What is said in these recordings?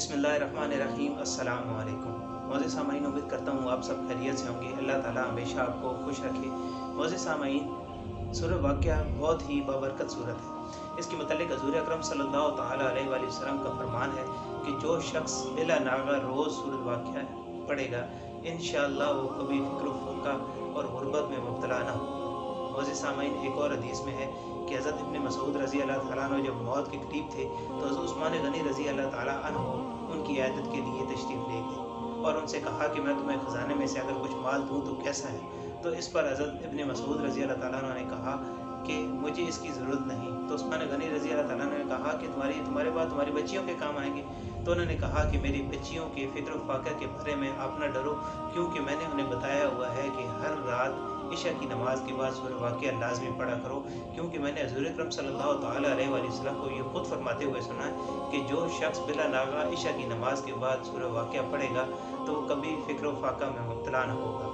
بسم اللہ الرحمن الرحیم۔ السلام علیکم معزز سامعین، امید کرتا ہوں آپ سب خیریت سے ہوں گے۔ اللہ تعالیٰ ہمیشہ آپ کو خوش رکھے۔ معزز سامعین، سورہ واقعہ بہت ہی بابرکت صورت ہے۔ اس کے متعلق حضور اکرم صلی اللہ تعالیٰ علیہ وآلہ وسلم کا فرمان ہے کہ جو شخص بلا ناغہ روز سورہ واقعہ پڑھے گا انشاءاللہ وہ کبھی فکر و فقہ اور غربت میں مبتلا نہ ہو۔ معزز سامعین، ایک اور حدیث میں ہے کہ حضرت ابن مسعود رضی اللہ تعالیٰ عنہ جب موت کے قریب تھے تو حضرت عثمان غنی رضی اللہ تعالیٰ عنہ ان کی عیادت کے لیے تشریف لے گئے اور ان سے کہا کہ میں تمہیں خزانے میں سے اگر کچھ مال دوں تو کیسا ہے؟ تو اس پر حضرت ابن مسعود رضی اللہ تعالیٰ عنہ نے کہا کہ مجھے اس کی ضرورت نہیں۔ تو عثمان غنی رضی اللہ تعالیٰ عنہ نے کہا کہ تمہارے بعد تمہاری بچیوں کے کام آئیں گے۔ تو انہوں نے کہا کہ میری بچیوں کے فکر و فاقہ کے بارے میں آپ نہ ڈرو، کیونکہ میں نے انہیں بتایا ہوا ہے کہ ہر رات عشاء کی نماز کے بعد سورہ واقعہ لازمی پڑھا کرو، کیونکہ میں نے حضور اکرم صلی اللہ تعالیٰ علیہ وآلہ وسلم کو یہ خود فرماتے ہوئے سنا ہے کہ جو شخص بلا ناغہ عشاء کی نماز کے بعد سورہ واقعہ پڑھے گا تو وہ کبھی فکر و فاقہ میں مبتلا نہ ہوگا۔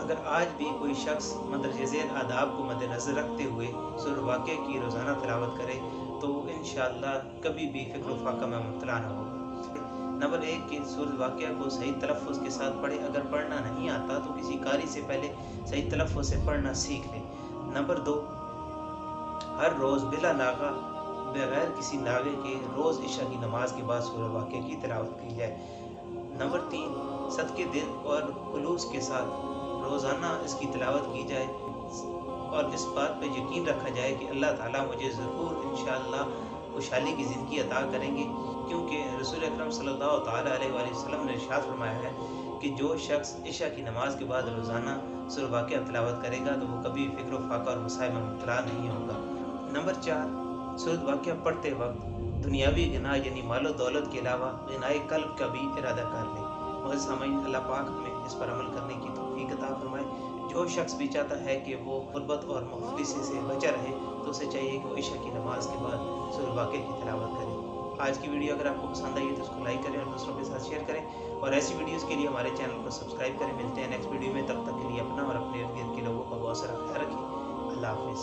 اگر آج بھی کوئی شخص مندرجہ ذیل آداب کو مد نظر رکھتے ہوئے سورہ واقعہ کی روزانہ تلاوت کرے تو انشاءاللہ کبھی بھی فکر و فاقہ میں مبتلا نہ ہوگا۔ نمبر 1 کہ سورہ واقعہ کو صحیح تلفظ کے ساتھ پڑھے۔ اگر پڑھنا نہیں آتا تو کسی قاری سے پہلے صحیح تلفظ سے پڑھنا سیکھ لے۔ نمبر 2، ہر روز بلا ناغہ بغیر کسی ناغے کے روز عشاء کی نماز کے بعد سورہ واقعہ کی تلاوت کی جائے۔ نمبر 3، صدقے دل اور خلوص کے ساتھ روزانہ اس کی تلاوت کی جائے اور اس بات پہ یقین رکھا جائے کہ اللہ تعالیٰ مجھے ضرور انشاءاللہ خوشحالی کی زندگی عطا کریں گے، کیونکہ رسول اکرم صلی اللہ تعالیٰ علیہ وآلہ وسلم نے ارشاد فرمایا ہے کہ جو شخص عشاء کی نماز کے بعد روزانہ سورہ واقعہ تلاوت کرے گا تو وہ کبھی فکر و فاقہ اور مصائب میں مبتلا نہیں ہوگا۔ نمبر 4، سورہ واقعہ پڑھتے وقت دنیاوی غنا یعنی مال و دولت کے علاوہ غنائے قلب کا بھی ارادہ کر لے۔ معزز سامعین، اللہ پاک ہمیں اس پر عمل کرنے کی توفیق عطا فرمائے۔ جو شخص بھی چاہتا ہے کہ وہ غربت اور مفلسی سے بچا رہے تو اسے چاہیے کہ وہ عشاء کی نماز کے بعد سورہ واقعہ کی تلاوت کرے۔ آج کی ویڈیو اگر آپ کو پسند آئی ہے تو اس کو لائک کریں اور دوسروں کے ساتھ شیئر کریں، اور ایسی ویڈیوز کے لیے ہمارے چینل کو سبسکرائب کریں۔ ملتے ہیں نیکسٹ ویڈیو میں، تب تک کے لیے اپنا اور اپنے ارد گرد کے لوگوں کا بہت سارا خیال رکھیں۔ اللہ حافظ۔